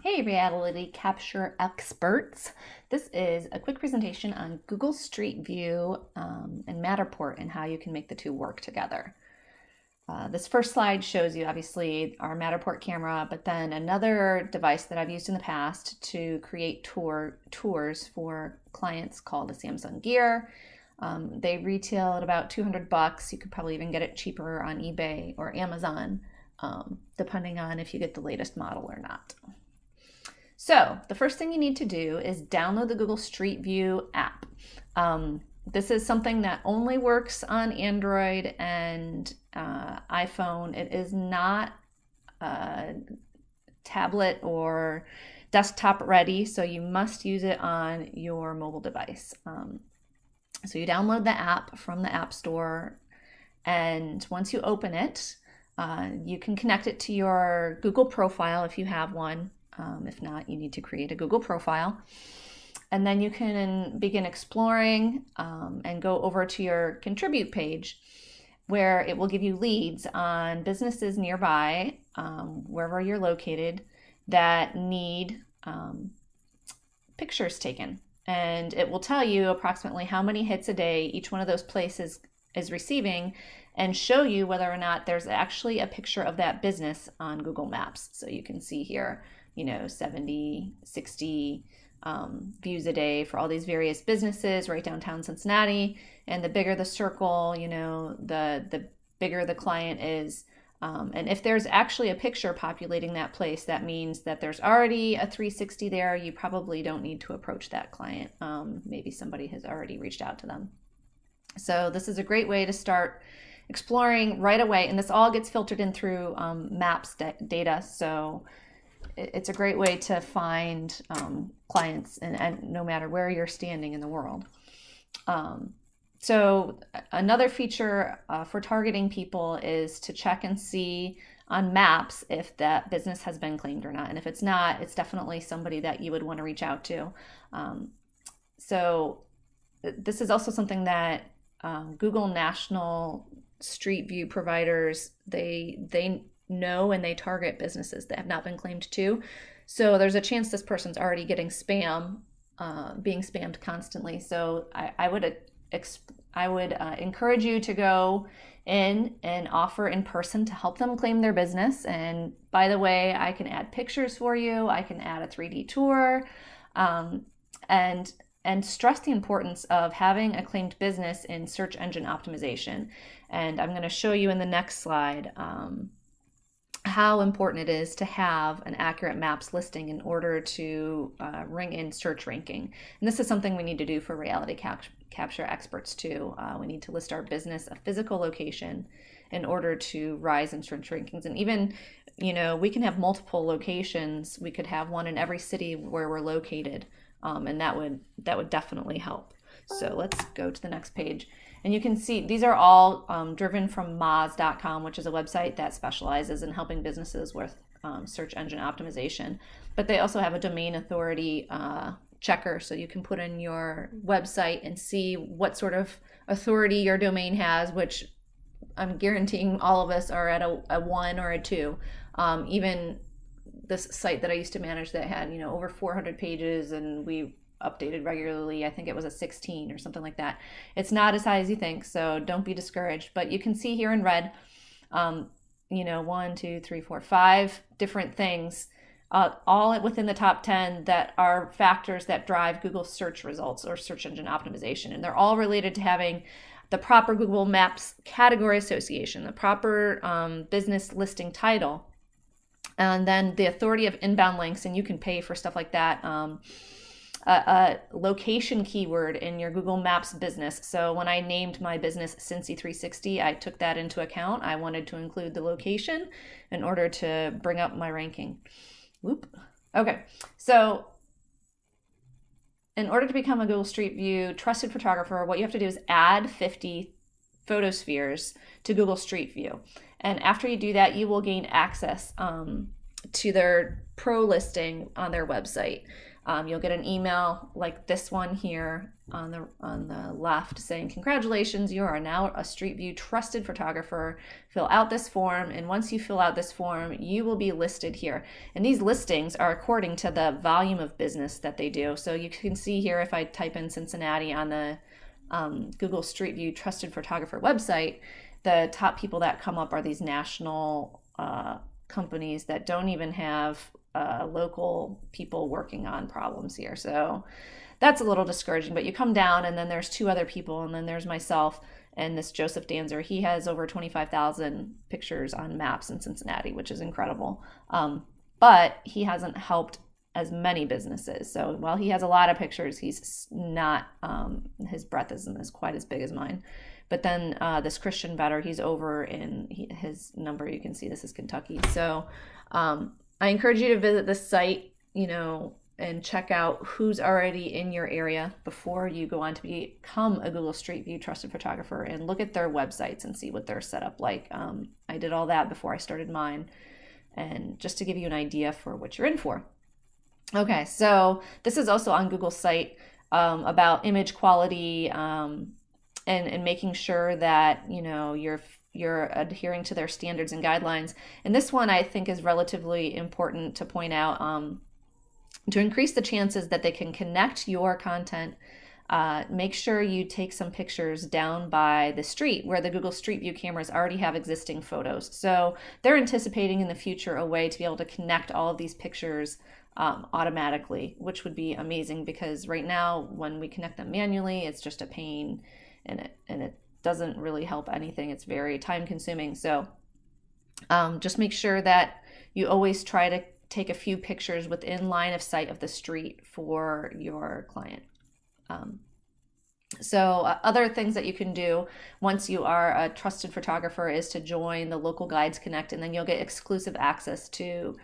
Hey, reality capture experts. This is a quick presentation on Google Street View and Matterport and how you can make the two work together. This first slide shows you obviously our Matterport camera, but then another device that I've used in the past to create tours for clients called a Samsung Gear. They retail at about $200. You could probably even get it cheaper on eBay or Amazon, depending on if you get the latest model or not. So the first thing you need to do is download the Google Street View app. This is something that only works on Android and iPhone. It is not tablet or desktop ready, so you must use it on your mobile device. So you download the app from the App Store, and once you open it, you can connect it to your Google profile if you have one. If not, you need to create a Google profile. And then you can begin exploring and go over to your contribute page where it will give you leads on businesses nearby, wherever you're located, that need pictures taken. And it will tell you approximately how many hits a day each one of those places is receiving and show you whether or not there's actually a picture of that business on Google Maps. So you can see here, 70, 60 views a day for all these various businesses right downtown Cincinnati. And the bigger the circle, the bigger the client is. And if there's actually a picture populating that place, that means that there's already a 360 there. You probably don't need to approach that client. Maybe somebody has already reached out to them. So this is a great way to start exploring right away. And this all gets filtered in through Maps data. So it's a great way to find clients and no matter where you're standing in the world. So another feature for targeting people is to check and see on Maps if that business has been claimed or not. And if it's not, it's definitely somebody that you would want to reach out to. So this is also something that Google National Street View providers, they know and they target businesses that have not been claimed too. So there's a chance this person's already getting being spammed constantly. So I would encourage you to go in and offer in person to help them claim their business. And by the way, I can add pictures for you. I can add a 3D tour, and stress the importance of having a claimed business in search engine optimization. And I'm going to show you in the next slide how important it is to have an accurate Maps listing in order to ring in search ranking. And this is something we need to do for reality capture experts too. We need to list our business a physical location in order to rise in search rankings. And even, we can have multiple locations. We could have one in every city where we're located, and that would definitely help. So let's go to the next page. And you can see these are all driven from Moz.com, which is a website that specializes in helping businesses with search engine optimization. But they also have a domain authority checker, so you can put in your website and see what sort of authority your domain has, which I'm guaranteeing all of us are at a 1 or a 2. Even this site that I used to manage that had over 400 pages and we updated regularly, I think it was a 16 or something like that. It's not as high as you think, so don't be discouraged. But you can see here in red, 1, 2, 3, 4, 5 different things, all within the top 10 that are factors that drive Google search results or search engine optimization. And they're all related to having the proper Google Maps category association, the proper business listing title, and then the authority of inbound links. And you can pay for stuff like that. A location keyword in your Google Maps business. So when I named my business Cincy360, I took that into account. I wanted to include the location in order to bring up my ranking. Whoop. Okay, so in order to become a Google Street View trusted photographer, what you have to do is add 50 photospheres to Google Street View. And after you do that, you will gain access to their pro listing on their website. You'll get an email like this one here on the left saying, congratulations, you are now a Street View trusted photographer. Fill out this form, and once you fill out this form, you will be listed here. And these listings are according to the volume of business that they do. So you can see here, if I type in Cincinnati on the Google Street View trusted photographer website, the top people that come up are these national companies that don't even have local people working on problems here. So that's a little discouraging, but you come down and then there's two other people, and then there's myself and this Joseph Danzer. He has over 25,000 pictures on maps in Cincinnati, which is incredible. But he hasn't helped as many businesses. So while he has a lot of pictures, he's not, his breadth isn't quite as big as mine. But then this Christian Vetter, he's over in his number, you can see this is Kentucky. So I encourage you to visit this site, and check out who's already in your area before you go on to become a Google Street View trusted photographer, and look at their websites and see what they're set up like. I did all that before I started mine, and just to give you an idea for what you're in for. Okay, so this is also on Google's site about image quality and making sure that you're adhering to their standards and guidelines. And this one I think is relatively important to point out. To increase the chances that they can connect your content, make sure you take some pictures down by the street where the Google Street View cameras already have existing photos. So they're anticipating in the future a way to be able to connect all of these pictures automatically, which would be amazing, because right now when we connect them manually, it's just a pain, and it doesn't really help anything. It's very time consuming. So just make sure that you always try to take a few pictures within line of sight of the street for your client. Other things that you can do once you are a trusted photographer is to join the Local Guides Connect, and then you'll get exclusive access to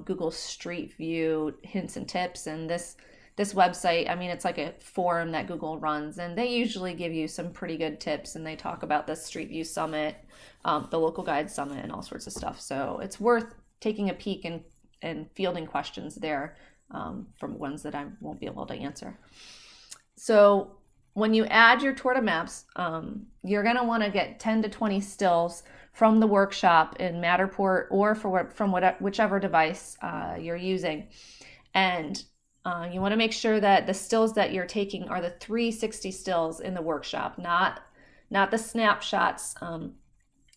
Google Street View hints and tips. And this website, it's like a forum that Google runs, and they usually give you some pretty good tips, and they talk about the Street View Summit, the Local Guide Summit, and all sorts of stuff. So it's worth taking a peek and fielding questions there from ones that I won't be able to answer. So when you add your tour to Maps, you're going to want to get 10 to 20 stills from the workshop in Matterport or from whichever device you're using. And you want to make sure that the stills that you're taking are the 360 stills in the workshop, not the snapshots.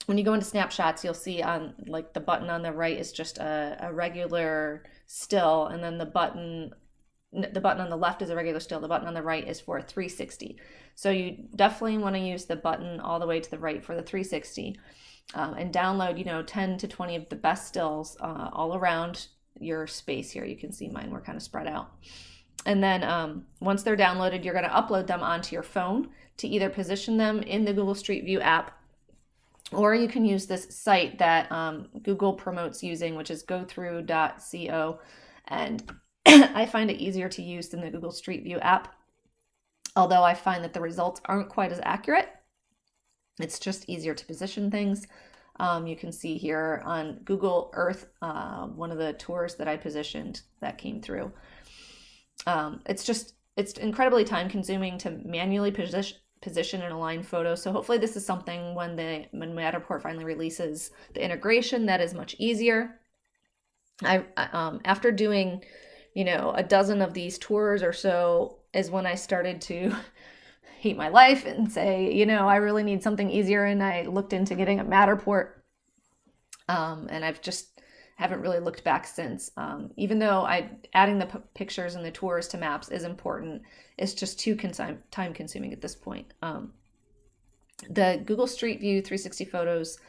When you go into snapshots, you'll see on the button on the right is just a regular still, and then the button on the left is a regular still. The button on the right is for a 360. So you definitely want to use the button all the way to the right for the 360, and download 10 to 20 of the best stills all around your space here. You can see mine were kind of spread out. And then once they're downloaded, you're going to upload them onto your phone to either position them in the Google Street View app, or you can use this site that Google promotes using, which is gothrough.co. And I find it easier to use than the Google Street View app, although I find that the results aren't quite as accurate. It's just easier to position things. You can see here on Google Earth, one of the tours that I positioned that came through. It's incredibly time consuming to manually position and align photos. So hopefully this is something when Matterport finally releases the integration that is much easier. After doing, a dozen of these tours or so is when I started to hate my life and say, I really need something easier. And I looked into getting a Matterport. And I've just haven't really looked back since. Even though adding the pictures and the tours to Maps is important, it's just too time consuming at this point. The Google Street View 360 photos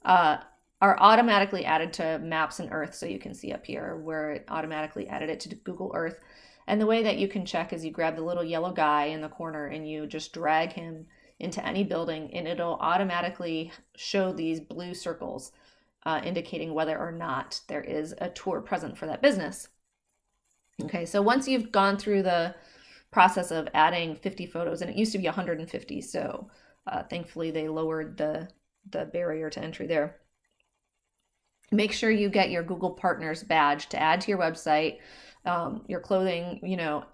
are automatically added to Maps and Earth. So you can see up here where it automatically added it to Google Earth. And the way that you can check is you grab the little yellow guy in the corner and you just drag him into any building, and it'll automatically show these blue circles indicating whether or not there is a tour present for that business. Okay, so once you've gone through the process of adding 50 photos, and it used to be 150, so thankfully they lowered the barrier to entry there. Make sure you get your Google Partners badge to add to your website. your clothing,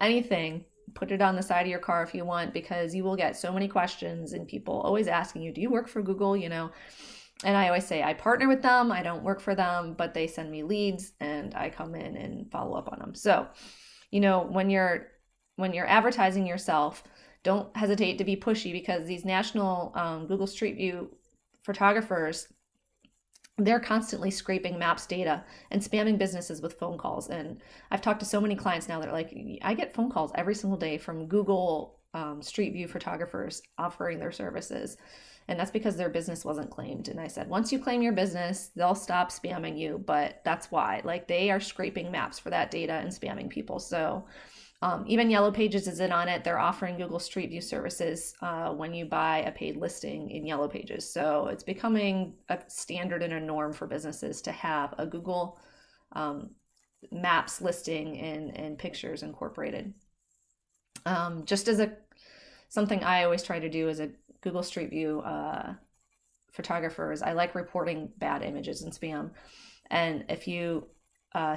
anything. Put it on the side of your car if you want, because you will get so many questions and people always asking you, do you work for Google? And I always say I partner with them. I don't work for them, but they send me leads and I come in and follow up on them. So, when you're advertising yourself, don't hesitate to be pushy, because these national Google Street View photographers, they're constantly scraping maps data and spamming businesses with phone calls. And I've talked to so many clients now that are like, I get phone calls every single day from Google Street View photographers offering their services. And that's because their business wasn't claimed. And I said, once you claim your business, they'll stop spamming you. But that's why, like, they are scraping maps for that data and spamming people. So even Yellow Pages is in on it. They're offering Google Street View services when you buy a paid listing in Yellow Pages. So it's becoming a standard and a norm for businesses to have a Google Maps listing and pictures incorporated. Just as something I always try to do as a Google Street View photographers, I like reporting bad images and spam. And if you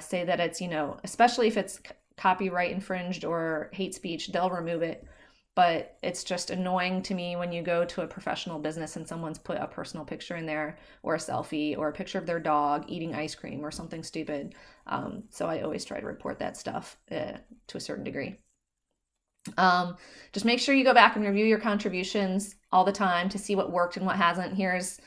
say that it's, especially if it's copyright infringed or hate speech, they'll remove it. But it's just annoying to me when you go to a professional business and someone's put a personal picture in there, or a selfie, or a picture of their dog eating ice cream or something stupid. So I always try to report that stuff to a certain degree. Just make sure you go back and review your contributions all the time to see what worked and what hasn't. Here's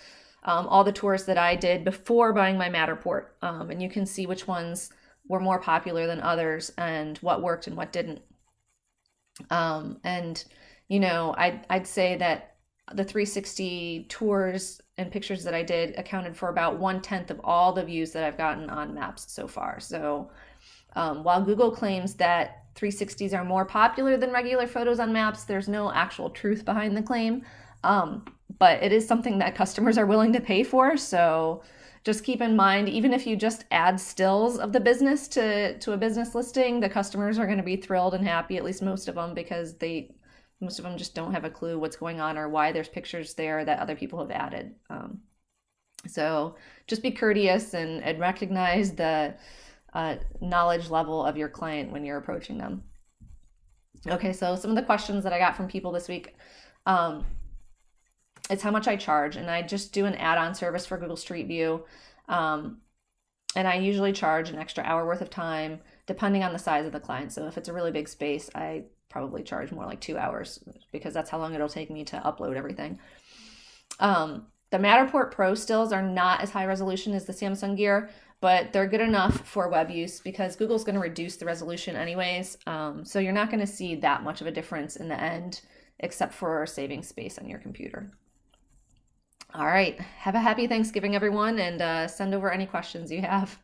all the tours that I did before buying my Matterport, and you can see which ones were more popular than others and what worked and what didn't. I'd say that the 360 tours and pictures that I did accounted for about 1/10 of all the views that I've gotten on maps so far. So while Google claims that 360s are more popular than regular photos on maps, there's no actual truth behind the claim. But it is something that customers are willing to pay for. So just keep in mind, even if you just add stills of the business to a business listing, the customers are going to be thrilled and happy, at least most of them, because most of them just don't have a clue what's going on or why there's pictures there that other people have added. So just be courteous and recognize the knowledge level of your client when you're approaching them. Okay, so some of the questions that I got from people this week, it's how much I charge, and I just do an add-on service for Google Street View, and I usually charge an extra hour worth of time depending on the size of the client. So if it's a really big space, I probably charge more like 2 hours, because that's how long it'll take me to upload everything. The Matterport Pro stills are not as high resolution as the Samsung Gear, but they're good enough for web use because Google's going to reduce the resolution anyways. So you're not going to see that much of a difference in the end, except for saving space on your computer. All right. Have a happy Thanksgiving, everyone, and send over any questions you have.